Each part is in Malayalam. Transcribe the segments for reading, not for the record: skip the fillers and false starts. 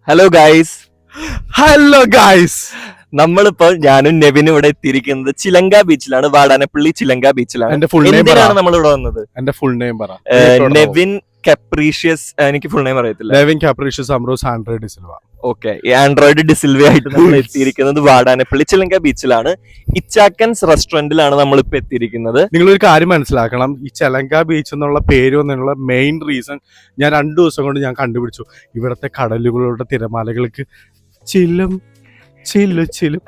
Hello guys. ഹലോ ഗൈസ്, നമ്മളിപ്പോ ഞാനും നെവിനും ഇവിടെ എത്തിയിരിക്കുന്നത് ചിലങ്ക ബീച്ചിലാണ്, വാടാനപ്പള്ളി ചിലങ്ക ബീച്ചിലാണ്. എന്റെ ഫുൾ നെയിം പറ. എന്തിനാണ് നമ്മൾ ഇവിടെ വന്നത്? എന്റെ ഫുൾ നെയിം പറ. നെവിൻ കപ്രീഷ്യസ്, എനിക്ക് ഫുൾ നെയിം അറിയത്തില്ല. Nevin capricious Ambrose Android DeSilva. Okay, Android DeSilva ആയിട്ട് നമ്മൾ എത്തിയിരിക്കുന്നത് വാടാനപ്പള്ളി ചിലങ്ക ബീച്ചിലാണ്. ഇച്ചാക്കൻസ് റെസ്റ്റോറന്റിലാണ് നമ്മളിപ്പോ എത്തിയിരിക്കുന്നത്. നിങ്ങളൊരു കാര്യം മനസ്സിലാക്കണം, ഈ ചിലങ്ക ബീച്ച് എന്നുള്ള പേര് വന്നതിനുള്ള മെയിൻ റീസൺ ഞാൻ 2 ദിവസം കൊണ്ട് ഞാൻ കണ്ടുപിടിച്ചു. ഇവിടുത്തെ കടലുകളുടെ തിരമാലകൾക്ക് ചില്ലും ചില്ലു ചില്ലും.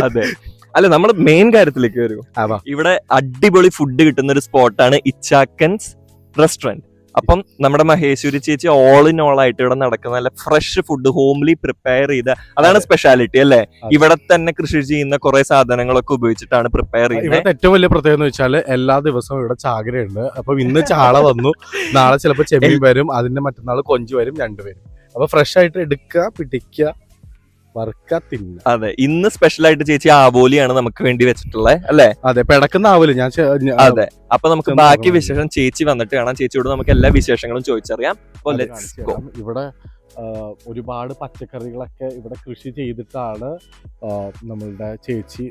അതെ, അല്ല നമ്മൾ മെയിൻ കാര്യത്തിലേക്ക് വരും. ഇവിടെ അടിപൊളി ഫുഡ് കിട്ടുന്ന ഒരു സ്പോട്ടാണ് ഇച്ചാക്കൻസ് റെസ്റ്റോറന്റ്. അപ്പം നമ്മുടെ മഹേശ്വരി ചേച്ചി ഓൾ ഇൻ ഓൾ ആയിട്ട് ഇവിടെ നടക്കുന്ന നല്ല ഫ്രഷ് ഫുഡ് ഹോംലി പ്രിപ്പയർ ചെയ്ത, അതാണ് സ്പെഷ്യാലിറ്റി അല്ലേ. ഇവിടെ തന്നെ കൃഷി ചെയ്യുന്ന കുറെ സാധനങ്ങളൊക്കെ ഉപയോഗിച്ചിട്ടാണ് പ്രിപ്പയർ ചെയ്യുന്നത്. ഇവിടെ ഏറ്റവും വലിയ പ്രത്യേകത എന്ന് വെച്ചാൽ എല്ലാ ദിവസവും ഇവിടെ ചാകരയുണ്ട്. അപ്പൊ ഇന്ന് ചാള വന്നു, നാളെ ചിലപ്പോൾ ചെമ്മീൻ വരും, അതിന്റെ മറ്റന്നാൾ കൊഞ്ച് വരും, 2 വരും. അപ്പൊ ഫ്രഷ് ആയിട്ട് എടുക്കുക, പിടിക്കുക, വറുക്ക, തിന്നുക. അതെ, ഇന്ന് സ്പെഷ്യൽ ആയിട്ട് ചേച്ചി ആവോലിയാണ് നമുക്ക് വേണ്ടി വെച്ചിട്ടുള്ളത് അല്ലേ? അതെ, പിടക്കുന്ന ആവോലി ഞാൻ. അതെ, അപ്പൊ നമുക്ക് ബാക്കി വിശേഷം ചേച്ചി വന്നിട്ട് കാണാം. ചേച്ചിയോട് നമുക്ക് എല്ലാ വിശേഷങ്ങളും ചോദിച്ചറിയാം. ഇവിടെ ഒരുപാട് പച്ചക്കറികളൊക്കെ ഇവിടെ കൃഷി ചെയ്തിട്ടാണ് നമ്മളുടെ ചേച്ചി.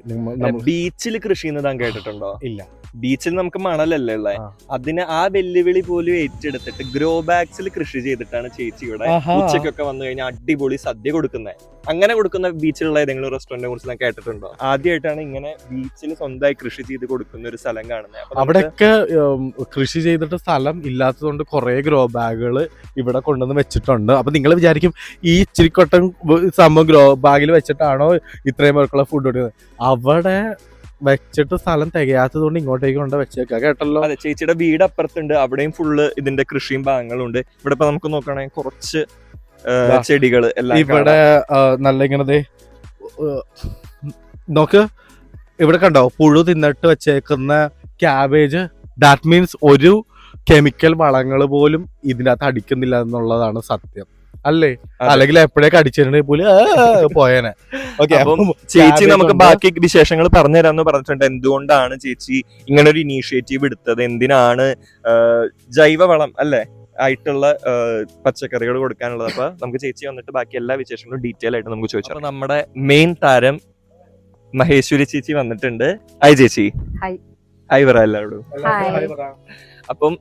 ബീച്ചിൽ കൃഷി ചെയ്യുന്നത് താൻ കേട്ടിട്ടുണ്ടോ? ഇല്ല, ബീച്ചിൽ നമുക്ക് മണലല്ലേ ഉള്ളത്, അതിന് ആ വെല്ലുവിളി പോലും ഏറ്റെടുത്തിട്ട് ഗ്രോ ബാഗ്സിൽ കൃഷി ചെയ്തിട്ടാണ് ചേച്ചി ഇവിടെ ഉച്ചക്കൊക്കെ വന്നു കഴിഞ്ഞാൽ അടിപൊളി സദ്യ കൊടുക്കുന്നത്. അങ്ങനെ കൊടുക്കുന്ന ബീച്ചിലുള്ള ഏതെങ്കിലും റെസ്റ്റോറന്റിനെ കുറിച്ച് ഞാൻ കേട്ടിട്ടുണ്ടോ? ആദ്യമായിട്ടാണ് ഇങ്ങനെ ബീച്ചിൽ സ്വന്തമായി കൃഷി ചെയ്ത് കൊടുക്കുന്ന ഒരു സ്ഥലം കാണുന്നത്. അവിടെയൊക്കെ കൃഷി ചെയ്തിട്ട് സ്ഥലം ഇല്ലാത്തതുകൊണ്ട് കുറെ ഗ്രോ ബാഗുകൾ ഇവിടെ കൊണ്ടുവന്ന് വെച്ചിട്ടുണ്ട്. അപ്പൊ നിങ്ങൾ വിചാരിക്കും ഈ ഇച്ചിരിക്കൊട്ടൻ സംഭവം ഗ്രോ ബാഗിൽ വെച്ചിട്ടാണോ ഇത്രയും പേർക്കുള്ള ഫുഡ് കൊടുക്കുന്നത്? അവിടെ വെച്ചിട്ട് സ്ഥലം തികയാത്തത് കൊണ്ട് ഇങ്ങോട്ടേക്ക് കൊണ്ട് വെച്ചേക്കാം. കേട്ടല്ലോ. അതെ, ചേച്ചിയുടെ വീട് അപ്പുറത്തുണ്ട്, അവിടെയും ഫുള്ള് ഇതിന്റെ കൃഷിയും ഭാഗങ്ങളും ഉണ്ട്. ഇവിടെ ഇപ്പൊ നമുക്ക് നോക്കുകയാണെങ്കിൽ കുറച്ച് ചെടികള് എല്ലാം ഇവിടെ നല്ല ഇങ്ങനെ നോക്ക്. ഇവിടെ കണ്ടോ പുഴു തിന്നിട്ട് വെച്ചേക്കുന്ന ക്യാബേജ്. ദാറ്റ് മീൻസ് ഒരു കെമിക്കൽ വളങ്ങൾ പോലും ഇതിനകത്ത് അടിക്കുന്നില്ല എന്നുള്ളതാണ് സത്യം അല്ലേ? അല്ലെങ്കിൽ എപ്പോഴേക്ക് അടിച്ചിട്ടുണ്ടെങ്കിൽ പോലും പോയേനെ. ചേച്ചി നമുക്ക് ബാക്കി വിശേഷങ്ങൾ പറഞ്ഞു തരാന്ന് പറഞ്ഞിട്ടുണ്ട്. എന്തുകൊണ്ടാണ് ചേച്ചി ഇങ്ങനെ ഒരു ഇനീഷ്യേറ്റീവ് എടുത്തത്, എന്തിനാണ് ജൈവവളം അല്ലേ ആയിട്ടുള്ള പച്ചക്കറികൾ കൊടുക്കാനുള്ളത്. അപ്പൊ നമുക്ക് ചേച്ചി വന്നിട്ട് ബാക്കി എല്ലാ വിശേഷങ്ങളും ഡീറ്റെയിൽ ആയിട്ട് നമുക്ക് ചോദിച്ചു. നമ്മുടെ മെയിൻ താരം മഹേശ്വരി ചേച്ചി വന്നിട്ടുണ്ട്. ഹായ് ചേച്ചി. ഹായ് പറ എല്ലാവരോടും. അപ്പം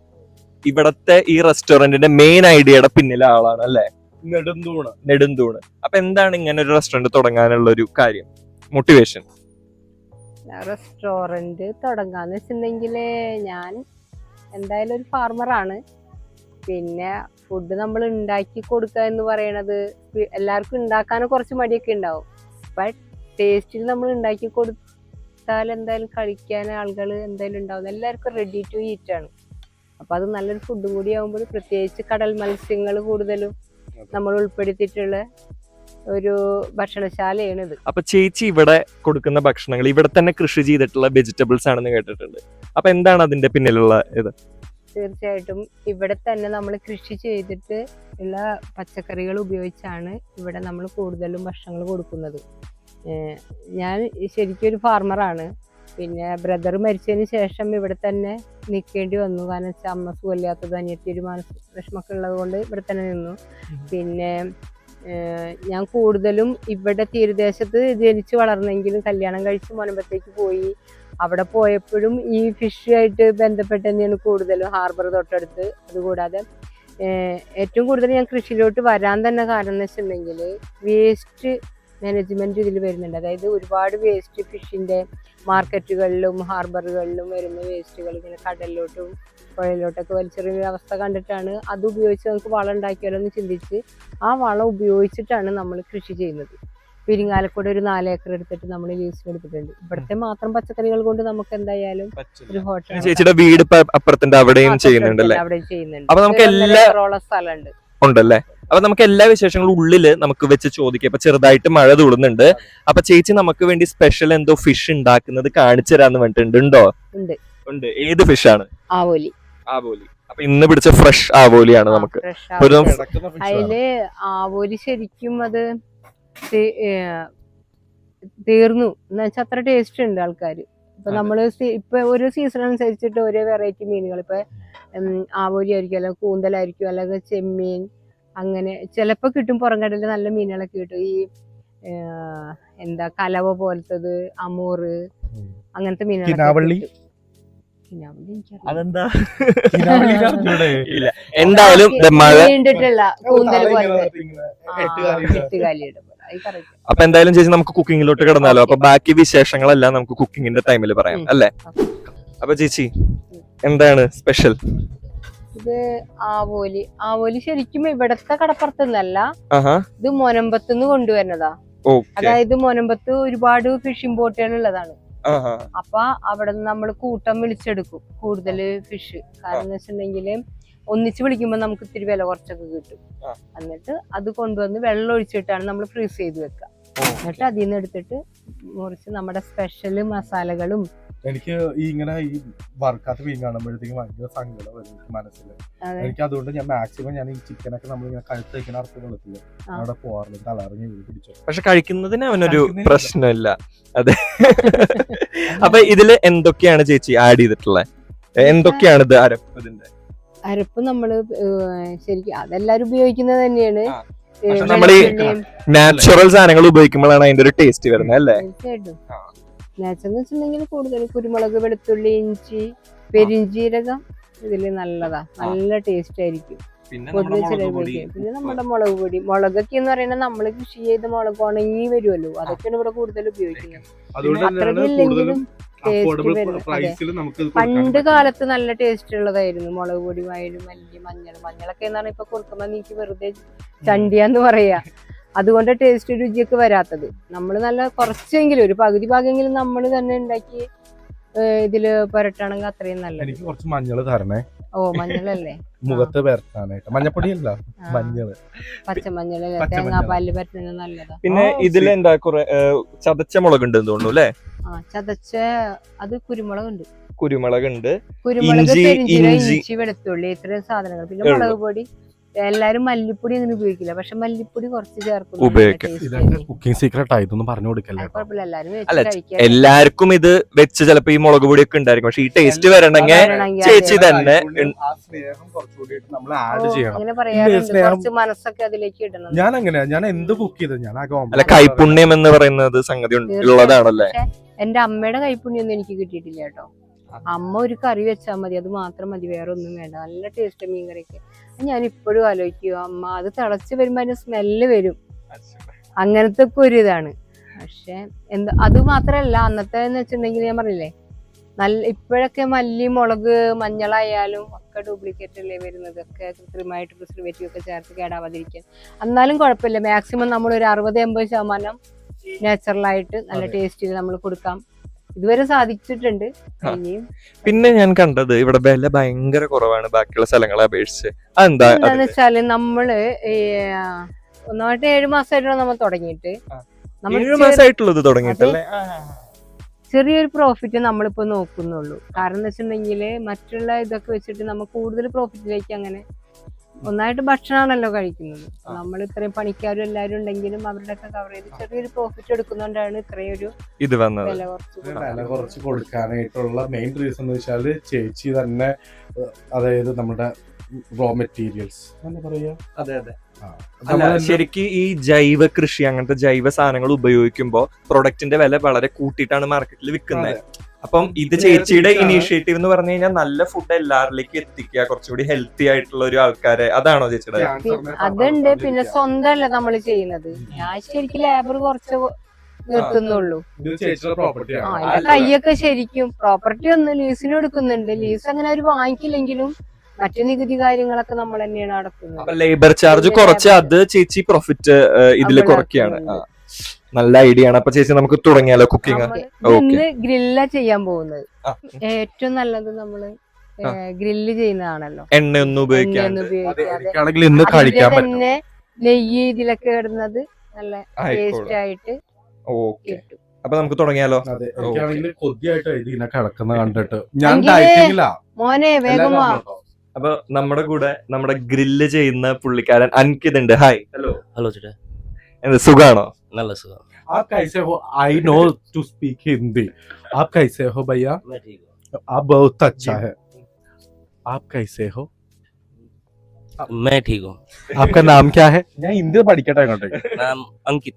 ഇവിടത്തെ ഈ റെസ്റ്റോറന്റിന്റെ മെയിൻ ഐഡിയയുടെ പിന്നിലെ ആളാണ് അല്ലേ? നെടുന്തൂണ്. അപ്പൊ എന്താണ് ഇങ്ങനെ ഒരു റെസ്റ്റോറന്റ് തുടങ്ങാനുള്ള ഒരു കാര്യം, മോട്ടിവേഷൻ? റെസ്റ്റോറന്റ് തുടങ്ങാന്ന് വെച്ചിട്ടുണ്ടെങ്കില് ഞാൻ എന്തായാലും ഒരു ഫാർമറാണ്. പിന്നെ ഫുഡ് നമ്മൾ ഉണ്ടാക്കി കൊടുക്കുക എന്ന് പറയണത് എല്ലാവർക്കും ഉണ്ടാക്കാനും കുറച്ച് മടിയൊക്കെ ഉണ്ടാവും. ബട്ട് ടേസ്റ്റിൽ നമ്മൾ ഉണ്ടാക്കി കൊടുത്താൽ എന്തായാലും കഴിക്കാൻ ആളുകൾ എന്തായാലും ഉണ്ടാവും. എല്ലാവർക്കും റെഡി ടു ഈറ്റ് ആണ്. അപ്പൊ അത് നല്ലൊരു ഫുഡും കൂടി ആകുമ്പോൾ, പ്രത്യേകിച്ച് കടൽ മത്സ്യങ്ങൾ കൂടുതലും നമ്മൾ ഉൾപ്പെടുത്തിയിട്ടുള്ള ഒരു ഭക്ഷണശാലയാണ് ഇത്. അപ്പൊ ചേച്ചി ഇവിടെ കൊടുക്കുന്ന ഭക്ഷണങ്ങൾ ഇവിടെ തന്നെ കൃഷി ചെയ്തിട്ടുള്ള വെജിറ്റബിൾസ് ആണെന്ന് കേട്ടിട്ടുണ്ട്. അപ്പൊ എന്താണ് അതിന്റെ പിന്നിലുള്ള ഇത്? തീർച്ചയായിട്ടും ഇവിടെ തന്നെ നമ്മൾ കൃഷി ചെയ്തിട്ട് ഉള്ള പച്ചക്കറികൾ ഉപയോഗിച്ചാണ് ഇവിടെ നമ്മൾ കൂടുതലും ഭക്ഷണങ്ങൾ കൊടുക്കുന്നത്. ഞാൻ ശരിക്കും ഒരു ഫാർമറാണ്. പിന്നെ ബ്രദർ മരിച്ചതിന് ശേഷം ഇവിടെ തന്നെ നിൽക്കേണ്ടി വന്നു. കാരണം വെച്ചാൽ അമ്മ സുഖമില്ലാത്തത്, അനിയത്തി ഒരു മാനസിക വിഷമൊക്കെ ഉള്ളത് കൊണ്ട് ഇവിടെ തന്നെ നിന്നു. പിന്നെ ഞാൻ കൂടുതലും ഇവിടെ തീരദേശത്ത് ജനിച്ച് വളർന്നെങ്കിലും കല്യാണം കഴിച്ച് മുനമ്പത്തേക്ക് പോയി. അവിടെ പോയപ്പോഴും ഈ ഫിഷുമായിട്ട് ബന്ധപ്പെട്ട് തന്നെയാണ് കൂടുതലും, ഹാർബർ തൊട്ടടുത്ത്. അതുകൂടാതെ ഏറ്റവും കൂടുതൽ ഞാൻ കൃഷിയിലോട്ട് വരാൻ തന്നെ കാരണം എന്ന് വെച്ചിട്ടുണ്ടെങ്കിൽ വേസ്റ്റ് മാനേജ്മെന്റ് ഇതിൽ വരുന്നുണ്ട്. അതായത് ഒരുപാട് വേസ്റ്റ് ഫിഷിന്റെ മാർക്കറ്റുകളിലും ഹാർബറുകളിലും വരുന്ന വേസ്റ്റുകൾ ഇങ്ങനെ കടലിലോട്ടും പുഴയിലോട്ടൊക്കെ വലിച്ചെറിയുന്ന അവസ്ഥ കണ്ടിട്ടാണ് അത് ഉപയോഗിച്ച് നമുക്ക് വളം ഉണ്ടാക്കിയാലോ എന്ന് ചിന്തിച്ച് ആ വളം ഉപയോഗിച്ചിട്ടാണ് നമ്മൾ കൃഷി ചെയ്യുന്നത്. പിരിങ്ങാലക്കൂടെ ഒരു 4 ഏക്കർ എടുത്തിട്ട് നമ്മൾ ലീസിന് എടുത്തിട്ടുണ്ട്. ഇവിടുത്തെ മാത്രം പച്ചക്കറികൾ കൊണ്ട് നമുക്ക് എന്തായാലും ഒരു ഹോട്ടൽ. ചേച്ചിയുടെ വീട് അപ്പുറത്തുണ്ട്, അവിടെയും ചെയ്യുന്നുണ്ടല്ലേ? അവിടെയും ചെയ്യുന്നുണ്ട്. അപ്പൊ നമുക്ക് എല്ലാ സ്ഥലമുണ്ട് ഉണ്ടല്ലേ? അപ്പൊ നമുക്ക് എല്ലാ വിശേഷങ്ങളും ഉള്ളില് നമുക്ക് വെച്ച് ചോദിക്കാം. ഇപ്പൊ ചെറുതായിട്ട് മഴ തുളുന്നുണ്ട്. അപ്പൊ ചേച്ചി നമുക്ക് വേണ്ടി സ്പെഷ്യൽ എന്തോ ഫിഷ് ഉണ്ടാക്കുന്നത് കാണിച്ചു തരാന്ന് പറഞ്ഞിട്ടുണ്ട്. ഉണ്ടോ? ഉണ്ട്. ഏത് ഫിഷാണ്? ആവോലി. അപ്പൊ ഇന്ന് പിടിച്ച ഫ്രഷ് ആവോലിയാണ് നമുക്ക്. അതില് ആവോലി ശരിക്കും അത് തീർന്നു എന്ന് വെച്ചാൽ അത്ര ടേസ്റ്റ് ഉണ്ട് ആൾക്കാര്. ഇപ്പൊ നമ്മള് ഇപ്പൊ ഓരോ സീസൺ അനുസരിച്ചിട്ട് ഓരോ വെറൈറ്റി മീനുകൾ, ഇപ്പൊ ആവോലി ആയിരിക്കും, അല്ലെങ്കിൽ കൂന്തലായിരിക്കും, അല്ലെങ്കിൽ ചെമ്മീൻ, അങ്ങനെ ചിലപ്പോ കിട്ടും, പുറംകടലിൽ നല്ല മീനുകളൊക്കെ കിട്ടും. ഈ എന്താ കലവ പോലത്തത്, അമൂറ്, അങ്ങനത്തെ കിനാവള്ളി? അതെന്താ? ഇല്ല. എന്തായാലും മഴ നീണ്ടിട്ടുള്ള കൂന്തൽ പോലത്തെ എട്ടുകാലിയുടെ പോലെ. അത് correct. അപ്പൊ എന്തായാലും ചേച്ചി നമുക്ക് കുക്കിങ്ങിലോട്ട് കിടന്നാലോ. അപ്പൊ ബാക്കി വിശേഷങ്ങളെല്ലാം നമുക്ക് കുക്കിങ്ങിന്റെ ടൈമിൽ പറയാം അല്ലേ? അപ്പൊ ചേച്ചി എന്താണ് സ്പെഷ്യൽ? ഇത് ആവോലി. ആവോലി ശരിക്കും ഇവിടത്തെ കടപ്പുറത്തുനിന്നല്ല, ആഹാ, ഇത് മൊനമ്പത്തുനിന്ന് കൊണ്ടുവരുന്നതാ. ഓക്കെ. അതായത് മൊനമ്പത്ത് ഒരുപാട് ഫിഷിംഗ് ബോട്ടുകൾ ഉള്ളതാണ്. ആഹാ, അപ്പൊ അവിടെ നിന്ന് നമ്മൾ കൂട്ടം വിളിച്ചെടുക്കും കൂടുതൽ ഫിഷ്. കാരണം എന്ന് വെച്ചിട്ടുണ്ടെങ്കിൽ ഒന്നിച്ച് വിളിക്കുമ്പോൾ നമുക്ക് ഇത്തിരി വില കുറച്ചൊക്കെ കിട്ടും. എന്നിട്ട് അത് കൊണ്ടുവന്ന് വെള്ളം ഒഴിച്ചിട്ടാണ് നമ്മൾ ഫ്രീസ് ചെയ്ത് വെക്കുക. എന്നിട്ട് അതിൽ നിന്ന് എടുത്തിട്ട് മുറിച്ച് നമ്മുടെ സ്പെഷ്യൽ മസാലകളും. എനിക്ക് ഇങ്ങനെ ഈ വറുക്കാത്ത മീൻ കാണുമ്പോഴത്തേക്കും ഭയങ്കര സങ്കടം വരും മനസ്സിൽ. എനിക്ക് അതുകൊണ്ട് ഞാൻ മാക്സിമം ഞാൻ ഈ ചിക്കനൊക്കെ നമ്മളിങ്ങനെ കഴുത്ത് വയ്ക്കുന്ന അർത്ഥം കൊള്ളത്തില്ല, അവിടെ പോവാറില്ല, തലറിഞ്ഞ് പിടിച്ചു. പക്ഷെ കഴിക്കുന്നതിന് അവനൊരു പ്രശ്നമില്ല. അതെ. അപ്പൊ ഇതില് എന്തൊക്കെയാണ് ചേച്ചി ആഡ് ചെയ്തിട്ടുള്ളത്? എന്തൊക്കെയാണ് ഇത് അരപ്പതിന്റെ? അരപ്പ് നമ്മള് ശരിക്കും അതെല്ലാരും ഉപയോഗിക്കുന്നത് തന്നെയാണ്. നമ്മൾ ഈ നാച്ചുറൽ സാധനങ്ങൾ ഉപയോഗിക്കുമ്പോഴാണ് അതിന്റെ ഒരു ടേസ്റ്റ് വരുന്നത് അല്ലേ? തീർച്ചയായിട്ടും. നാച്ചുറൽ എന്ന് വെച്ചിട്ടുണ്ടെങ്കിൽ കൂടുതൽ കുരുമുളക്, വെളുത്തുള്ളി, ഇഞ്ചി, പെരിഞ്ചീരകം ഇതില് നല്ലതാ, നല്ല ടേസ്റ്റ് ആയിരിക്കും. കൂടുതൽ ചിലർ ഉപയോഗിക്കും. പിന്നെ നമ്മുടെ മുളക് പൊടി, മുളകൊക്കെ എന്ന് പറയുന്നത് നമ്മള് കൃഷി ചെയ്ത മുളക് ഉണങ്ങി വരുമല്ലോ, അതൊക്കെയാണ് ഇവിടെ കൂടുതൽ ഉപയോഗിക്കുന്നത്. അത്രയ്ക്കില്ലെങ്കിലും ടേസ്റ്റ് വരും. പണ്ട് കാലത്ത് നല്ല ടേസ്റ്റ് ഉള്ളതായിരുന്നു മുളക് പൊടി, വയലും, മല്ലി, മഞ്ഞളൊക്കെ എന്നാണ് ഇപ്പൊ കൊടുക്കുമ്പോ എനിക്ക് വെറുതെ ചണ്ടിയാന്ന് പറയാ. അതുകൊണ്ട് ടേസ്റ്റ് രുചിയൊക്കെ വരാത്തത്. നമ്മൾ നല്ല കുറച്ചെങ്കിലും ഒരു പകുതി ഭാഗമെങ്കിലും നമ്മൾ തന്നെ ഉണ്ടാക്കി ഇതില് പുരട്ടാണെങ്കിൽ അത്രയും നല്ലത്. എനിക്ക് കുറച്ച് മഞ്ഞൾ തരണേ. ഓ, മഞ്ഞളല്ലേ? മുഖത്ത് പരത്താനായിട്ട്. മഞ്ഞപ്പൊടിയല്ല, മഞ്ഞള്, പച്ചമഞ്ഞളല്ലേ? തേങ്ങാപ്പാലില് പറ്റുന്നത് നല്ലതാ. പിന്നെ ഇതിൽ എന്താ കുറെ ചതച്ച മുളക് ഉണ്ട് തോന്നുന്നു അല്ലേ? ചതച്ച അത് കുരുമുളകുണ്ട്, കുരുമുളകുണ്ട്, കുരുമുളക്, ഇഞ്ചി, ഇഞ്ചി, വെളുത്തുള്ളി, ഇത്രയും സാധനങ്ങൾ. പിന്നെ മുളക് പൊടി. എല്ലാരും മല്ലിപ്പൊടി അങ്ങനെ ഉപയോഗിക്കില്ല, പക്ഷെ മല്ലിപ്പൊടി കുറച്ച് ചേർക്കും. കുക്കിംഗ് സീക്രട്ട് ആയി, ഇതൊന്നും പറഞ്ഞു കൊടുക്കല്ലേ. കുഴപ്പമില്ല, എല്ലാരും എല്ലാവർക്കും ഇത് വെച്ച് ചിലപ്പോ ഈ മുളക് പൊടിയൊക്കെ ഉണ്ടായിരിക്കും, പക്ഷെ ഈ ടേസ്റ്റ് വരണമെങ്കിൽ ചേച്ചി തന്നെ അങ്ങനെ പറയാറുണ്ട്. കുറച്ച് മനസ്സൊക്കെ അതിലേക്ക് ഇടണം. ഞാൻ അങ്ങനെയാ, ഞാൻ എന്ത് കുക്ക് ചെയ്തത് ഞാൻ അല്ല, കൈപുണ്യം എന്ന് പറയുന്നത് സംഗതി ഉള്ളതാണല്ലേ. എന്റെ അമ്മയുടെ കൈപുണ്യൊന്നും എനിക്ക് കിട്ടിയിട്ടില്ല കേട്ടോ. അമ്മ ഒരു കറി വെച്ചാൽ മതി, അത് മാത്രം മതി, വേറെ ഒന്നും വേണ്ട. നല്ല ടേസ്റ്റ് മീൻ കറിയൊക്കെ. ഞാൻ ഇപ്പോഴും ആലോചിക്കുക, അമ്മ അത് തിളച്ച് വരുമ്പോ അതിന്റെ സ്മെല്ല് വരും, അങ്ങനത്തെ ഒക്കെ ഒരു ഇതാണ്. പക്ഷെ എന്താ, അത് മാത്രല്ല അന്നത്തെ എന്ന് വെച്ചിട്ടുണ്ടെങ്കിൽ ഞാൻ പറഞ്ഞില്ലേ, നല്ല ഇപ്പോഴൊക്കെ മല്ലി, മുളക്, മഞ്ഞളായാലും ഒക്കെ ഡ്യൂപ്ലിക്കേറ്റ് അല്ലേ വരുന്നത്, ഒക്കെ കൃത്രിമമായിട്ട് പ്രിസർവേറ്റീവ് ഒക്കെ ചേർത്ത് കേടാവാതിരിക്കാൻ. എന്നാലും കുഴപ്പമില്ല, മാക്സിമം നമ്മൾ ഒരു 60-80% നാച്ചുറലായിട്ട് നല്ല ടേസ്റ്റിൽ നമ്മൾ കൊടുക്കാം. ഇതുവരെ സാധിച്ചിട്ടുണ്ട്. പിന്നെ ഞാൻ കണ്ടത് ഇവിടെ വില ഭയങ്കര കുറവാണ് ബാക്കിയുള്ള സ്ഥലങ്ങളെ അപേക്ഷിച്ച്. എന്താന്ന് വെച്ചാല് നമ്മള് ഒന്നായിട്ട് 7 മാസമായിട്ടുള്ള നമ്മൾ തുടങ്ങിയിട്ട്, ചെറിയൊരു പ്രോഫിറ്റ് നമ്മളിപ്പോ നോക്കുന്നുള്ളൂ. കാരണം എന്ന് വെച്ചിട്ടുണ്ടെങ്കില് മറ്റുള്ള ഇതൊക്കെ വെച്ചിട്ട് നമ്മൾ കൂടുതൽ പ്രോഫിറ്റിലേക്ക് അങ്ങനെ, ഒന്നായിട്ട് ഭക്ഷണമാണല്ലോ കഴിക്കുന്നത്. നമ്മൾ ഇത്രയും പണിക്കാരും എല്ലാവരും ഉണ്ടെങ്കിലും അവരുടെ ഒക്കെ കവർ ചെയ്ത് ചെറിയൊരു പ്രോഫിറ്റ് എടുക്കുന്നോണ്ടാണ് ഇത്രയൊരു ഇത് വന്നത്. വില കുറച്ച് കൊടുക്കാനായിട്ടുള്ള മെയിൻ റീസൺ എന്ന് വെച്ചാല് ചേച്ചി തന്നെ, അതായത് നമ്മുടെ റോ മെറ്റീരിയൽസ് എന്താ പറയാ, ശരിക്കും ഈ ജൈവ കൃഷി അങ്ങനത്തെ ജൈവ സാധനങ്ങൾ ഉപയോഗിക്കുമ്പോ പ്രൊഡക്റ്റിന്റെ വില വളരെ കൂട്ടിയിട്ടാണ് മാർക്കറ്റിൽ വിൽക്കുന്നത്. അപ്പം ഇത് ചേച്ചിയുടെ ഇനീഷ്യേറ്റീവ് എന്ന് പറഞ്ഞു കഴിഞ്ഞാൽ നല്ല ഫുഡ് എല്ലാവരിലേക്കും എത്തിക്കുക, കുറച്ചുകൂടി ഹെൽത്തി ആയിട്ടുള്ള ഒരു ആൾക്കാരെ, അതാണോ ചേച്ചിയുടെ? അതുണ്ട്. പിന്നെ സ്വന്തമല്ല നമ്മൾ ചെയ്യുന്നത്, ഞാൻ ശരിക്കും ലേബർ കുറച്ച് നിർത്തുന്നുള്ളൂ. കൈയൊക്കെ ശരിക്കും പ്രോപ്പർട്ടി ഒന്ന് ലീസിന് എടുക്കുന്നുണ്ട്. ലീസ് അങ്ങനെ അവർ വാങ്ങിക്കില്ലെങ്കിലും മറ്റു നികുതി കാര്യങ്ങളൊക്കെ നമ്മൾ തന്നെയാണ് നടത്തുന്നത്. ലേബർ ചാർജ് കുറച്ച് അത് ചേച്ചി പ്രോഫിറ്റ് ഇതിൽ കുറയ്ക്കുകയാണ്. നല്ല ഐഡിയ ആണ്. അപ്പൊ ചേച്ചി നമുക്ക് തുടങ്ങിയാലോ കുക്കിംഗ്? ഇന്ന് ഗ്രില്ല ചെയ്യാൻ പോകുന്നത്. ഏറ്റവും നല്ലത് നമ്മള് ഗ്രില്ല് ചെയ്യുന്നതാണല്ലോ, എണ്ണയൊന്നും ഉപയോഗിക്കാതെ തന്നെ നെയ്യ് ഇതിലൊക്കെ ഇടുന്നത് നല്ല ടേസ്റ്റ് ആയിട്ട് കിട്ടും. അപ്പൊ നമുക്ക് തുടങ്ങിയാലോ? മോനെ വേഗം വാ. അപ്പൊ നമ്മുടെ കൂടെ നമ്മുടെ ഗ്രില്ല് ചെയ്യുന്ന പുള്ളിക്കാരൻ അൻകിത് ഉണ്ട്. ഹായ്. ഹലോ ചേട്ടാ, എന്ത് സുഖാണോ? നല്ല സുഖം. आप कैसे हो? I know to speak Hindi. आप कैसे हो भैया? मैं ठीक हूँ. आप बहुत अच्छा है. आप कैसे हो? मैं ठीक हूँ। आपका नाम क्या है? ഞാൻ ഹിന്ദി പഠിക്കട്ടെ അങ്ങോട്ടേക്ക്. नाम अंकित।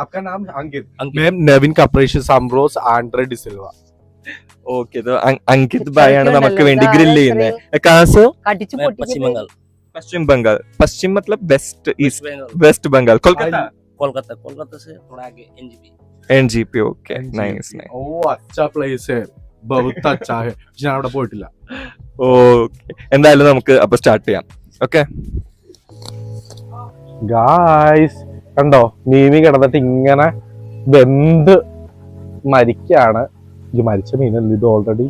आपका नाम अंकित. अंकित। मैं नवीन कपरेश साम्ब्रोस आंड्रे डिसिल्वा. ഓക്കെ അങ്കിത് ഭായ് ആണ് നമുക്ക് ഉണ്ടല്ലോ, വേണ്ടി ഇതാ ഗ്രില്ല് ചെയ്യുന്നത്. കാസോ കടിച്ചു मैं पश्चिम बंगाल। പശ്ചിം ബംഗാൾ. പശ്ചിം मतलब best west east Bengal. West Bengal Kolkata Kolkata. Kolkata से थोड़ा आगे NJP. NJP okay nice nice. ഓ അച്ഛാ പ്ലേസ് ബഹുത്ത് അച്ഛാ ഹെ. ഞാൻ അവിടെ പോയിട്ടില്ല. ഓക്കെ എന്തായാലും നമുക്ക് അപ്പൊ സ്റ്റാർട്ട് ചെയ്യാം. ഓക്കെ ഗായ്സ് കണ്ടോ മീമി കിടന്നിട്ട് ഇങ്ങനെ വെന്ത് മരിക്കാണ്. ഇത് മരിച്ച മീനല്ല ഇത് ഓൾറെഡി.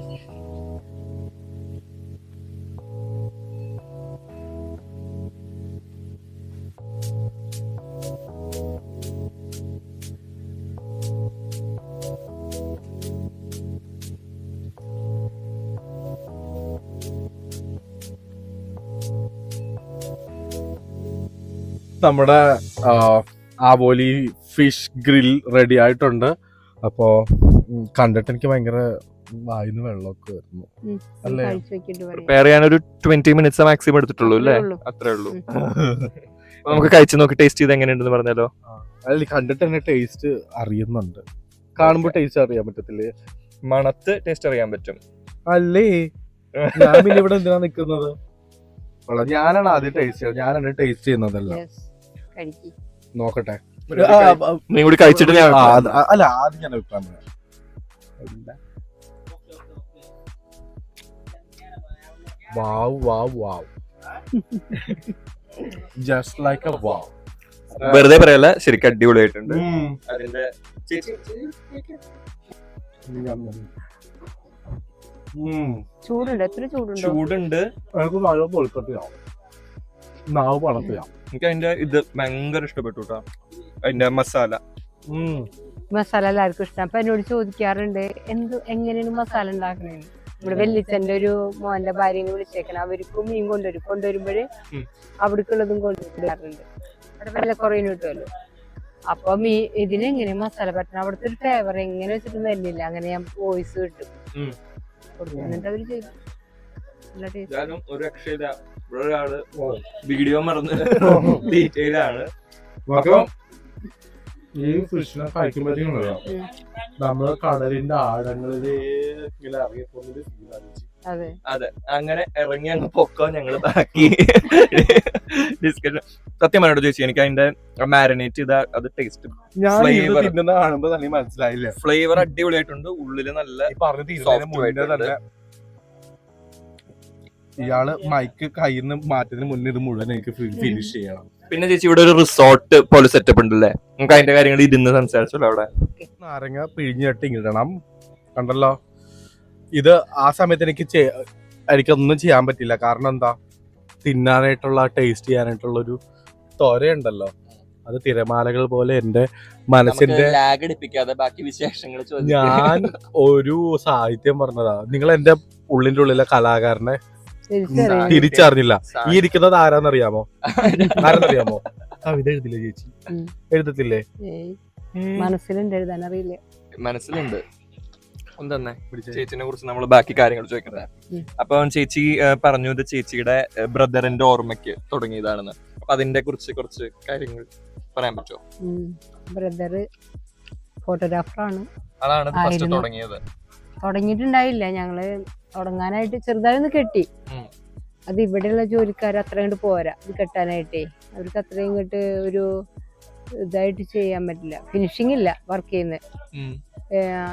നമ്മുടെ ആവോലി ഫിഷ് ഗ്രിൽ റെഡി ആയിട്ടുണ്ട്. അപ്പോ കണ്ടിട്ട് എനിക്ക് ഭയങ്കര വായിന്ന് വെള്ളമൊക്കെ വരുന്നു. അല്ലേ? പ്രിപ്പയർ ചെയ്യാൻ ഒരു 20 മിനിറ്റ്സ് മാക്സിമം എടുത്തിട്ടുള്ളൂ അല്ലേ? അത്രേ ഉള്ളൂ. അപ്പൊ നമുക്ക് കഴിച്ചു നോക്കി ടേസ്റ്റ് ചെയ്ത് എങ്ങനെയുണ്ടെന്ന് പറഞ്ഞാലോ? അല്ല കണ്ടിട്ട് തന്നെ ടേസ്റ്റ് അറിയുന്നുണ്ട്. കാണുമ്പോ ടേസ്റ്റ് അറിയാൻ പറ്റത്തില്ലേ? മണത്ത് ടേസ്റ്റ് അറിയാൻ പറ്റും അല്ലേ? ഞാൻ പിന്നെ ഇവിടെ എന്തിനാ നിക്കുന്നത്? ഞാനാണ് ആദ്യം ടേസ്റ്റ് ചെയ്യുന്നത്. ഞാനാണ് ടേസ്റ്റ് ചെയ്യുന്നതല്ല. നോക്കട്ടെ. നീ കൂടി കഴിച്ചിട്ട് ഞാൻ അല്ല ആദ്യം ഞാൻ വെക്കാൻ വാവ് വാവ് വാവ് ജസ്റ്റ് ലൈക്ക് എ വാവ്. വെറുതെ പറയല്ല, ശരിക്കും അടിപൊളിയായിട്ടുണ്ട്. അതിന്റെ ചൂടുണ്ട്. എത്ര ചൂടുണ്ടോ? ചൂടുണ്ട്. എനിക്ക് നല്ല പൊളിക്കട്ടിയാവും. നാവ് പണത്തിലാവും. എനിക്ക് അതിന്റെ ഇത് ഭയങ്കര ഇഷ്ടപ്പെട്ടു കേട്ടോ, അതിന്റെ മസാല. മസാല എല്ലാവർക്കും ഇഷ്ടം. അപ്പൊ എന്നോട് ചോദിക്കാറുണ്ട് എങ്ങനെയാണ് മസാല ഉണ്ടാക്കണേന്ന്. ഇവിടെ വെല്ലിച്ചന്റെ ഒരു മോന്റെ ഭാര്യനെ വിളിച്ചേക്കണം. അവർക്കും മീൻ കൊണ്ടുവരുമ്പോഴേ അവിടേക്കുള്ളതും കൊണ്ടുവരാറുണ്ട്. അവിടെ വില കുറവിന് കിട്ടുമല്ലോ. അപ്പൊ ഇതിനെങ്ങനെ മസാല പറ്റണം, അവിടുത്തെ ഒരു ഫ്ലേവർ എങ്ങനെ വെച്ചിട്ട് തരുന്നില്ല. അങ്ങനെ ഞാൻ വോയിസ് കിട്ടും. എന്നിട്ട് അവര് ചെയ്തു. നല്ല ടേസ്റ്റ്. ഒരാള് വീഡിയോ മറന്ന് ഡീറ്റെയിൽ ആണ്. ഈ ഫിഷിനെ കഴിക്കുമ്പോഴത്തേക്കുണ്ടല്ലോ നമ്മള് കടലിന്റെ ആഴങ്ങളില് ഇങ്ങനെ ഇറങ്ങിപ്പോകുന്നത് ഫീൽ ആലോചിച്ചു. അതെ, അങ്ങനെ ഇറങ്ങി അങ്ങ് പൊക്കോ. ഞങ്ങള് ബാക്കി ഡിസ്കഷൻ സത്യമായിട്ട് ചോദിച്ചു. എനിക്ക് അതിന്റെ മാരിനേറ്റ് ചെയ്ത അത് ടേസ്റ്റ് തിന്നുന്ന കാണുമ്പോ തന്നെ മനസ്സിലായില്ലേ, ഫ്ലേവർ അടിപൊളിയായിട്ടുണ്ട്. ഉള്ളില് നല്ല തന്നെ ഇയാള് മൈക്ക് കയ്യിൽ നിന്ന് മാറ്റുന്നതിന് മുന്നേ ഇത് മുഴുവൻ എനിക്ക് ഫിനിഷ് ചെയ്യണം. പിന്നെ ചേച്ചി ഇവിടെ ഒരു റിസോർട്ട് പോലെ സെറ്റപ്പ് ഉണ്ടല്ലേ, നമുക്ക് അതിന്റെ കാര്യങ്ങൾ ഇരുന്ന് സംസാരിച്ചല്ലോ. അവിടെ നാരങ്ങ പിഴിഞ്ഞിട്ട് ഇടണം. കണ്ടല്ലോ, ഇത് ആ സമയത്ത് എനിക്കൊന്നും ചെയ്യാൻ പറ്റില്ല. കാരണം എന്താ, തിന്നാനായിട്ടുള്ള ടേസ്റ്റ് ചെയ്യാനായിട്ടുള്ള ഒരു ത്വരയുണ്ടല്ലോ, അത് തിരമാലകൾ പോലെ എന്റെ മനസ്സിന്റെ. ഞാൻ ഒരു സാഹിത്യം പറഞ്ഞതാ, നിങ്ങൾ എന്റെ ഉള്ളിന്റെ ഉള്ളിലെ കലാകാരനെ തിരിച്ചറിഞ്ഞില്ല. ഈ ഇരിക്കുന്നത് ആരാന്നറിയാമോ? കവിത എഴുതില്ലേ ചേച്ചി? എഴുതത്തില്ലേ? മനസ്സിലുണ്ട്, എഴുതാൻ അറിയില്ല. മനസ്സിലുണ്ട്. ഒന്നെ ചേച്ചിനെ കുറിച്ച് നമ്മൾ ബാക്കി കാര്യങ്ങൾ ചോദിക്കുന്നത്. അപ്പൊ ചേച്ചി പറഞ്ഞു ഇത് ചേച്ചിയുടെ ബ്രദറിന്റെ ഓർമ്മയ്ക്ക് തുടങ്ങിയതാണെന്ന്. അപ്പൊ അതിന്റെ കുറിച്ച് കുറച്ച് കാര്യങ്ങൾ പറയാൻ പറ്റുമോ? ബ്രദറ് ഫോട്ടോഗ്രാഫറാണ്. അതാണ് ഫസ്റ്റ് തുടങ്ങിയത്. തുടങ്ങിയിട്ടുണ്ടായില്ല, ഞങ്ങള് തുടങ്ങാനായിട്ട് ചെറുതായൊന്ന് കെട്ടി. അത് ഇവിടെയുള്ള ജോലിക്കാർ അത്ര കണ്ട് പോരാ ഇത് കെട്ടാനായിട്ടേ. അവർക്ക് അത്രയും ഇങ്ങോട്ട് ഒരു ഇതായിട്ട് ചെയ്യാൻ പറ്റില്ല. ഫിനിഷിംഗ് ഇല്ല വർക്ക് ചെയ്യുന്നത്.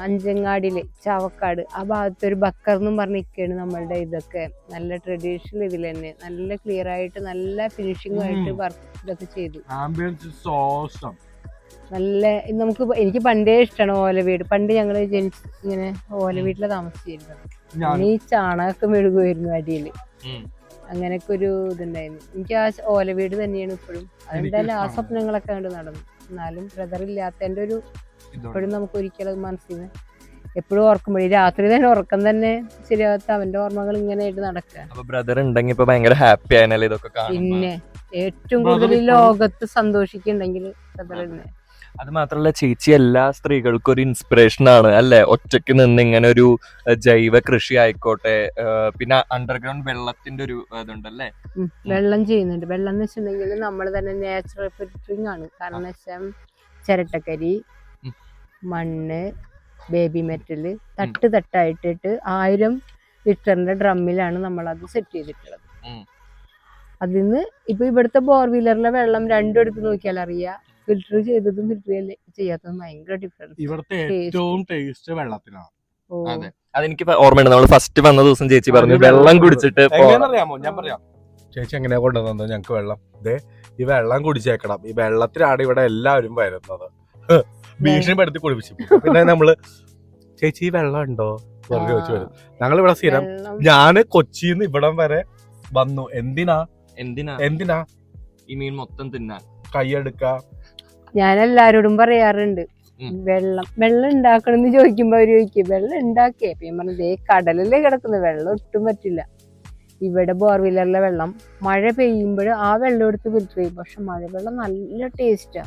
അഞ്ചങ്ങാടിയില് ചാവക്കാട് ആ ഭാഗത്ത് ഒരു ബക്കർ എന്നും പറഞ്ഞിരിക്കുകയാണ് നമ്മളുടെ ഇതൊക്കെ. നല്ല ട്രഡീഷണൽ ഇതിൽ തന്നെ നല്ല ക്ലിയർ ആയിട്ട് നല്ല ഫിനിഷിംഗ് ആയിട്ട് വർക്ക് ഇതൊക്കെ ചെയ്തു. നല്ല നമുക്ക് എനിക്ക് പണ്ടേ ഇഷ്ടമാണ് ഓല വീട്. പണ്ട് ഞങ്ങള് ഇങ്ങനെ ഓല വീട്ടില് താമസിച്ചിരുന്നത്. ഈ ചാണകമൊക്കെ മെഴുകുമായിരുന്നു അടിയില്. അങ്ങനെയൊക്കെ ഒരു ഇതുണ്ടായിരുന്നു. എനിക്ക് ആ ഓല വീട് തന്നെയാണ് ഇപ്പോഴും. അതെന്തായാലും ആ സ്വപ്നങ്ങളൊക്കെ കണ്ട് നടന്നു. എന്നാലും ബ്രദർ ഇല്ലാത്തതിന്റെ ഒരു ഇപ്പോഴും നമുക്ക് ഒരിക്കലും മനസ്സിൽ നിന്ന് എപ്പോഴും ഓർക്കുമ്പോഴേ രാത്രി തന്നെ ഉറക്കം തന്നെ ശരിയാകാത്ത അവന്റെ ഓർമ്മകൾ ഇങ്ങനെയായിട്ട് നടക്കുക. ബ്രദർ ഉണ്ടെങ്കിൽ ഇപ്പൊ ഭയങ്കര ഹാപ്പി ആയല്ലേ ഇതൊക്കെ. പിന്നെ ഏറ്റവും കൂടുതൽ ലോകത്ത് സന്തോഷിക്കുന്നുണ്ടെങ്കിൽ ബ്രദർ തന്നെ. അത് മാത്രല്ല ചേച്ചി എല്ലാ സ്ത്രീകൾക്കും ഒരു ഇൻസ്പിറേഷൻ ആണ് അല്ലെ, ഒറ്റയ്ക്ക് നിന്ന് ഇങ്ങനെ ഒരു ജൈവ കൃഷി ആയിക്കോട്ടെ, പിന്നെ അണ്ടർഗ്രൗണ്ട് വെള്ളത്തിന്റെ ഒരു ഇതുണ്ടല്ലേ. വെള്ളം ചെയ്യുന്നുണ്ട്. വെള്ളം എന്ന് വെച്ചിട്ടുണ്ടെങ്കിൽ നമ്മൾ തന്നെ നാച്ചുറൽ ഫിൽറ്ററിങ് ആണ്. കാരണം വെച്ചാൽ ചിരട്ടക്കരി, മണ്ണ്, ബേബി മെറ്റല് തട്ടായിട്ടിട്ട് 1000 ലിറ്ററിന്റെ ഡ്രമ്മിലാണ് നമ്മളത് സെറ്റ് ചെയ്തിട്ടുള്ളത്. അതിന്ന് ഇപ്പൊ ഇവിടുത്തെ ബോർവീലറിലെ വെള്ളം രണ്ടും എടുത്ത് നോക്കിയാൽ അറിയാം, ഫിൽറ്റർ ചെയ്തതും ഫിൽറ്റർ ചെയ്യാത്തതും ഭയങ്കര ഡിഫറൻസ്. ഇവിടുത്തെ ഏറ്റവും ടേസ്റ്റ് വെള്ളത്തിനാണ്. അതെ, അതെനിക്ക് ഓർമ്മയുണ്ട്. നമ്മൾ ഫസ്റ്റ് വന്ന ദിവസം ചേച്ചി പറഞ്ഞു വെള്ളം കുടിച്ചിട്ട് അറിയാമോ, ഞാൻ പറയാം ചേച്ചി എങ്ങനെയാ കൊണ്ടുവന്നത് ഞങ്ങക്ക് വെള്ളം. ഈ വെള്ളം കുടിച്ചേക്കണം. ഈ വെള്ളത്തിലാണ് ഇവിടെ എല്ലാവരും വരുന്നത്. ഭീഷണിപ്പെടുത്തി കുടിപ്പിച്ചു. പിന്നെ നമ്മള് ചേച്ചി ഈ വെള്ളം ഉണ്ടോ ചോദിച്ചു വരും. ഞങ്ങൾ ഇവിടെ സ്ഥിരം, ഞാന് കൊച്ചിന്ന് ഇവിടം വരെ വന്നു. എന്തിനാ ഈ മീൻ മൊത്തം തിന്നാൻ കൈയെടുക്ക. ഞാൻ എല്ലാരോടും പറയാറുണ്ട്, വെള്ളം ഉണ്ടാക്കണമെന്ന് ചോദിക്കുമ്പോ അവര് ചോദിക്കും വെള്ളം ഉണ്ടാക്കിയേ. അപ്പൊ ഞാൻ പറഞ്ഞത് കടലല്ലേ കിടക്കുന്നത്, വെള്ളം ഒട്ടും പറ്റില്ല. ഇവിടെ ബോർവീലറിലെ വെള്ളം മഴ പെയ്യുമ്പോൾ ആ വെള്ളം എടുത്ത് ഫിൽറ്റർ ചെയ്യും. പക്ഷെ മഴവെള്ളം നല്ല ടേസ്റ്റാ.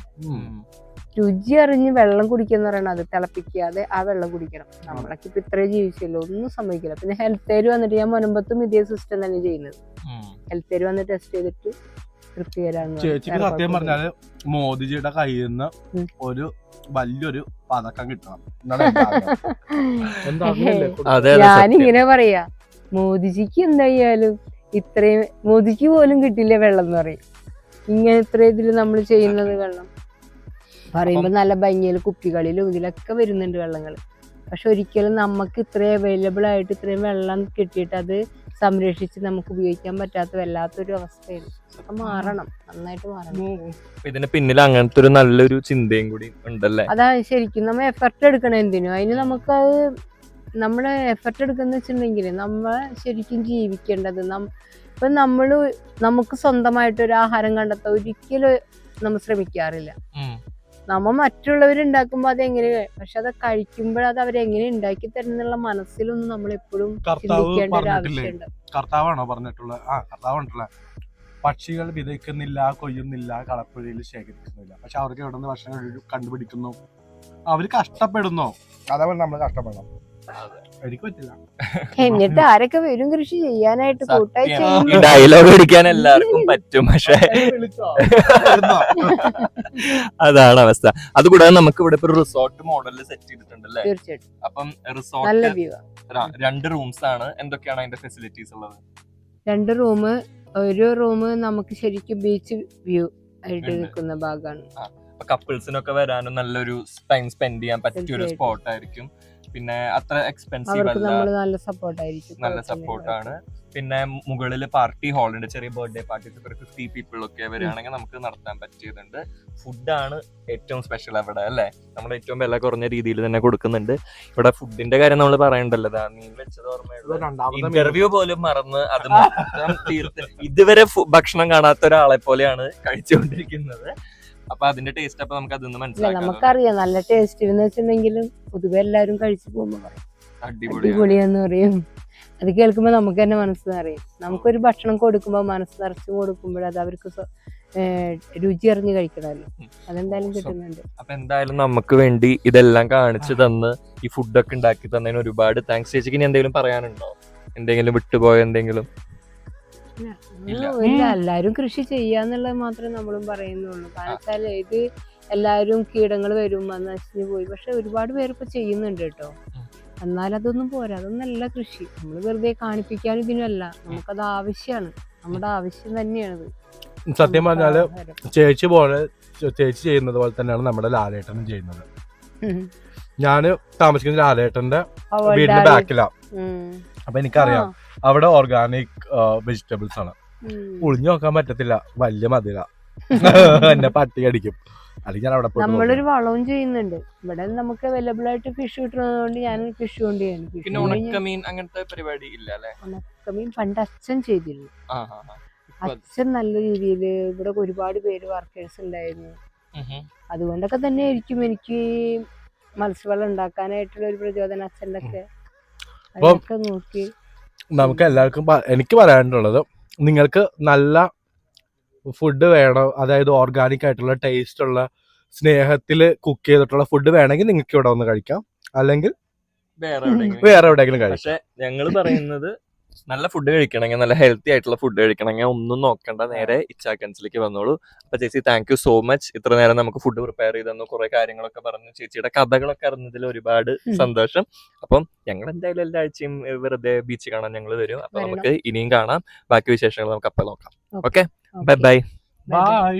രുചി അറിഞ്ഞ് വെള്ളം കുടിക്കുന്ന പറയണത്, അത് തിളപ്പിക്കാതെ ആ വെള്ളം കുടിക്കണം. നമ്മളൊക്കെ ഇപ്പൊ ഇത്രേ ജീവിച്ചല്ലോ, ഒന്നും സംഭവിക്കില്ല. പിന്നെ ഹെൽത്തേര് വന്നിട്ട്, ഞാൻ മുനമ്പത്തും ഇതേ സിസ്റ്റം തന്നെ ചെയ്യുന്നത്. ഹെൽത്തേര് വന്ന് ടെസ്റ്റ് ചെയ്തിട്ട് ചേച്ചിക്ക് സത്യം പറഞ്ഞാല് മോദിജിയുടെ കയ്യിൽ നിന്ന് ഒരു വലിയൊരു പതക്കം കിട്ടണം. ഞാനിങ്ങനെ പറയാ, മോദിജിക്ക് എന്തായാലും ഇത്രയും, മോദിക്ക് പോലും കിട്ടില്ല വെള്ളം എന്ന് പറയും. ഇങ്ങനെ ഇത്ര ഇതില് നമ്മൾ ചെയ്യുന്നത് വെള്ളം പറയുമ്പോ നല്ല ഭംഗിയിൽ കുപ്പികളിലും ഇതിലൊക്കെ വരുന്നുണ്ട് വെള്ളങ്ങൾ. പക്ഷെ ഒരിക്കലും നമുക്ക് ഇത്രയും അവൈലബിൾ ആയിട്ട് ഇത്രയും വെള്ളം കിട്ടിയിട്ട് അത് സംരക്ഷിച്ച് നമുക്ക് ഉപയോഗിക്കാൻ പറ്റാത്ത വല്ലാത്തൊരു അവസ്ഥയാണ്. അതൊക്കെ മാറണം, നന്നായിട്ട് മാറണം. ഇതിന് പിന്നിൽ അങ്ങനത്തെ ഒരു നല്ലൊരു ചിന്തയും കൂടി ഉണ്ടല്ലേ. അതാ ശരിക്കും നമ്മൾ എഫർട്ട് എടുക്കണം എന്തിനും. അതിന് നമുക്ക് അത് നമ്മള് എഫർട്ട് എടുക്കുന്ന വെച്ചിട്ടുണ്ടെങ്കിൽ നമ്മൾ ശരിക്കും ജീവിക്കേണ്ടത് ഇപ്പൊ നമുക്ക് സ്വന്തമായിട്ട് ഒരു ആഹാരം കണ്ടെത്താൻ ഒരിക്കലും നമ്മൾ ശ്രമിക്കാറില്ല. നമ്മ മറ്റുള്ളവരുണ്ടാക്കുമ്പോ അതെങ്ങനെ, പക്ഷെ അത് കഴിക്കുമ്പോൾ അത് അവരെങ്ങനെ ഉണ്ടാക്കി തരുന്നുള്ള മനസ്സിലൊന്നും നമ്മൾ എപ്പോഴും ചിന്തിക്കേണ്ട ഒരു ആവശ്യമുണ്ട്. കർത്താവാണോ പറഞ്ഞിട്ടുള്ളത്? കർത്താവ് പക്ഷികൾ വിതയ്ക്കുന്നില്ല, കൊയ്യുന്നില്ല, കളപ്പുഴയിൽ ശേഖരിക്കുന്നില്ല. പക്ഷെ അവർക്ക് എവിടെ നിന്ന് ഭക്ഷണം കണ്ടുപിടിക്കുന്നു, അവര് കഷ്ടപ്പെടുന്നു. അതേപോലെ നമ്മൾ കഷ്ടപ്പെടണം. എനിക്ക് പറ്റില്ല. എന്നിട്ട് ആരൊക്കെ വരും കൃഷി ചെയ്യാനായിട്ട് കൂട്ടായി ഡയലോഗ് അടിക്കാൻ എല്ലാവർക്കും പറ്റും, പക്ഷെ അതാണ് അവസ്ഥ. അതുകൂടാതെ നമുക്ക് ഇവിടെ ഇപ്പൊ റിസോർട്ട് മോഡലിൽ സെറ്റ് ചെയ്തിട്ടുണ്ടല്ലേ. തീർച്ചയായിട്ടും. അപ്പം റിസോർട്ട് 2 റൂംസ് ആണ്. എന്തൊക്കെയാണ് അതിന്റെ ഫെസിലിറ്റീസ് ഉള്ളത്? 2 റൂം. ഒരു റൂം നമുക്ക് ശരിക്കും ബീച്ച് വ്യൂ ആയിട്ട് നിൽക്കുന്ന ഭാഗമാണ്. കപ്പിൾസിനൊക്കെ വരാനും നല്ലൊരു ടൈം സ്പെൻഡ് ചെയ്യാൻ പറ്റിയ ഒരു സ്പോട്ട് ആയിരിക്കും. പിന്നെ അത്ര എക്സ്പെൻസീവ് അല്ല, നല്ല സപ്പോർട്ടാണ്. പിന്നെ മുകളിൽ പാർട്ടി ഹാൾ ഉണ്ട്, ചെറിയ ബർത്ത്ഡേ പാർട്ടീസ്, 50 പീപ്പിൾ ഒക്കെ വരികയാണെങ്കിൽ നമുക്ക് നടത്താൻ പറ്റിയതുണ്ട്. ഫുഡാണ് ഏറ്റവും സ്പെഷ്യൽ അവിടെ അല്ലേ. നമ്മൾ ഏറ്റവും വില കുറഞ്ഞ രീതിയിൽ തന്നെ കൊടുക്കുന്നുണ്ട്. ഇവിടെ ഫുഡിന്റെ കാര്യം നമ്മൾ പറയണ്ടല്ലോ, നീ വെച്ചത് ഓർമ്മയുണ്ട്. ഇന്റർവ്യൂ പോലും മറന്ന് അത് മൊത്തം തീർത്ത് ഇതുവരെ ഭക്ഷണം കാണാത്ത ഒരാളെ പോലെയാണ് കഴിച്ചുകൊണ്ടിരിക്കുന്നത്. അപ്പൊ അതിന്റെ ടേസ്റ്റ് അപ്പൊ നമുക്ക് അതൊന്ന് മനസ്സിലാക്കാം. നമുക്കറിയാം നല്ല ടേസ്റ്റ് എന്ന് വെച്ചിട്ടുണ്ടെങ്കിലും പൊതുവെ എല്ലാരും കഴിച്ചു പോകുമ്പോ പറയും അടിപൊളിയാന്ന് പറയും. അത് കേൾക്കുമ്പോ നമുക്ക് തന്നെ മനസ്സിലറിയും. നമുക്കൊരു ഭക്ഷണം കൊടുക്കുമ്പോ മനസ്സ് നിറച്ചു കൊടുക്കുമ്പോൾ അത് അവർക്ക് രുചി അറിഞ്ഞ് കഴിക്കണമല്ലോ. അതെന്തായാലും കിട്ടുന്നുണ്ട്. അപ്പൊ എന്തായാലും നമുക്ക് വേണ്ടി ഇതെല്ലാം കാണിച്ചു തന്ന് ഈ ഫുഡൊക്കെ ഉണ്ടാക്കി തന്നതിന് ഒരുപാട് താങ്ക്സ്. ചേച്ചിക്ക് ഇനി എന്തെങ്കിലും പറയാനുണ്ടോ? എന്തെങ്കിലും വിട്ടുപോയ എന്തെങ്കിലും? ഇല്ല, എല്ലാരും കൃഷി ചെയ്യാന്നുള്ളത് മാത്രമേ നമ്മളും പറയുന്നുള്ളൂ. കാരണം വെച്ചാൽ ഇത് എല്ലാരും കീടങ്ങൾ വരും നശിഞ്ഞു പോയി. പക്ഷെ ഒരുപാട് പേര് ഇപ്പൊ ചെയ്യുന്നുണ്ട് കേട്ടോ. എന്നാൽ അതൊന്നും പോരാ, അതൊന്നല്ല കൃഷി. നമ്മൾ വെറുതെ കാണിപ്പിക്കാനും ഇതിനല്ല, നമുക്കത് ആവശ്യമാണ്, നമ്മുടെ ആവശ്യം തന്നെയാണത്. സത്യം പറഞ്ഞാല് ചേച്ചി ചെയ്യുന്നത് പോലെ തന്നെയാണ് നമ്മുടെ ലാലേട്ടനും ചെയ്യുന്നത്. ഞാന് താമസിക്കുന്ന ലാലേട്ടന്റെ വീടിന്റെ ബാക്കിലാ. അപ്പൊ എനിക്കറിയാം അവിടെ ഓർഗാനിക് വെജിറ്റബിൾസ് ആണ്. ഒളിഞ്ഞു നോക്കാൻ പറ്റത്തില്ല, വലിയ മതില എന്നെ പട്ടി അടിക്കും. അല്ലെങ്കിൽ ഞാൻ അവിടെ നമ്മളൊരു വളവും ചെയ്യുന്നുണ്ട്. ഇവിടെ നമുക്ക് അവൈലബിൾ ആയിട്ട് ഫിഷ് കിട്ടുന്നതുകൊണ്ട് ഞാൻ ഫിഷ് കൊണ്ട് ചെയ്യുന്നു. ഉണക്കമീൻ അങ്ങനത്തെ പരിപാടി ഇല്ല അല്ലേ? ഉണക്കമീൻ പണ്ട് അച്ഛൻ ചെയ്തിരുന്നു. അച്ഛൻ നല്ല രീതിയിൽ ഇവിടെ ഒരുപാട് പേര് വർക്കേഴ്സ് ഉണ്ടായിരുന്നു. അതുകൊണ്ടൊക്കെ തന്നെ ആയിരിക്കും എനിക്ക് മത്സ്യവളം ഉണ്ടാക്കാനായിട്ടുള്ള ഒരു പ്രചോദനം അച്ഛൻ്റെ ഒക്കെ. അതൊക്കെ നോക്കി നമുക്ക് എല്ലാവർക്കും എനിക്ക് പറയാനുള്ളത്, നിങ്ങൾക്ക് നല്ല ഫുഡ് വേണം, അതായത് ഓർഗാനിക് ആയിട്ടുള്ള ടേസ്റ്റ് ഉള്ള സ്നേഹത്തിൽ കുക്ക് ചെയ്തിട്ടുള്ള ഫുഡ് വേണമെങ്കിൽ നിങ്ങൾക്ക് ഇവിടെ വന്ന് കഴിക്കാം, അല്ലെങ്കിൽ വേറെ എവിടെയെങ്കിലും വേറെ എവിടെയെങ്കിലും കഴിക്കാം. പക്ഷെ ഞങ്ങൾ പറയുന്നത് നല്ല ഫുഡ് കഴിക്കണമെങ്കിൽ, നല്ല ഹെൽത്തി ആയിട്ടുള്ള ഫുഡ് കഴിക്കണമെങ്കിൽ ഒന്നും നോക്കണ്ട, നേരെ ഇച്ചാക്കൻസിലേക്ക് വന്നോളൂ. അപ്പൊ ചേച്ചി താങ്ക് യു സോ മച്ച്. ഇത്ര നേരം നമുക്ക് ഫുഡ് പ്രിപ്പയർ ചെയ്തെന്നു, കുറെ കാര്യങ്ങളൊക്കെ പറഞ്ഞു, ചേച്ചിയുടെ കഥകളൊക്കെ അറിഞ്ഞതിൽ ഒരുപാട് സന്തോഷം. അപ്പം ഞങ്ങൾ എന്തായാലും എല്ലാ ആഴ്ചയും വെറുതെ ബീച്ച് കാണാൻ ഞങ്ങൾ വരും. അപ്പൊ നമുക്ക് ഇനിയും കാണാം. ബാക്കി വിശേഷങ്ങൾ നമുക്ക് അപ്പം നോക്കാം. Okay, bye bye. ബൈ.